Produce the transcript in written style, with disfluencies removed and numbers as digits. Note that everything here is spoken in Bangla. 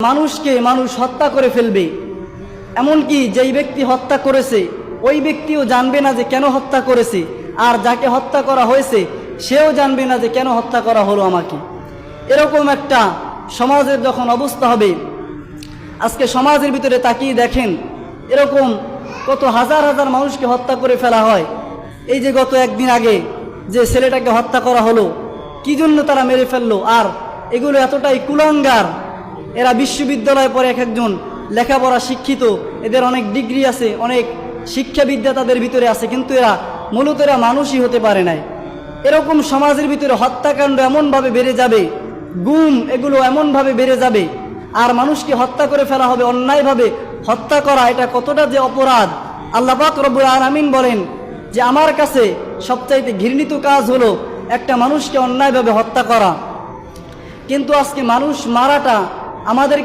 মানুষকে মানুষ হত্যা করে ফেলবে, এমনকি যেই ব্যক্তি হত্যা করেছে ওই ব্যক্তিও জানবে না যে কেন হত্যা করেছে, আর যাকে হত্যা করা হয়েছে সেও জানবে না যে কেন হত্যা করা হলো আমাকে। এরকম একটা সমাজের যখন অবস্থা হবে, আজকে সমাজের ভিতরে তাকিয়ে দেখেন এরকম কত হাজার হাজার মানুষকে হত্যা করে ফেলা হয়। এই যে গত একদিন আগে যে ছেলেটাকে হত্যা করা হলো, কি জন্য তারা মেরে ফেললো? আর এগুলো এতটাই কুলাঙ্গার, এরা বিশ্ববিদ্যালয়ে পড়ে, এক একজন লেখাপড়া শিক্ষিত, এদের অনেক ডিগ্রি আছে, অনেক শিক্ষাবিদ্যা তাদের ভিতরে আছে, কিন্তু এরা মূলত এরা মানুষই হতে পারে নাই। এরকম সমাজের ভিতরে হত্যাকাণ্ড এমনভাবে বেড়ে যাবে, গুম এগুলো এমনভাবে বেড়ে যাবে, আর মানুষকে হত্যা করে ফেলা হবে অন্যায়ভাবে। হত্যা করা এটা কতটা যে অপরাধ, আল্লাহ পাক রব্বুল আলামিন বলেন যে আমার কাছে সবচাইতে ঘৃণিত কাজ হলো একটা মানুষকে অন্যায়ভাবে হত্যা করা। কিন্তু আজকে মানুষ মারাটা আমাদের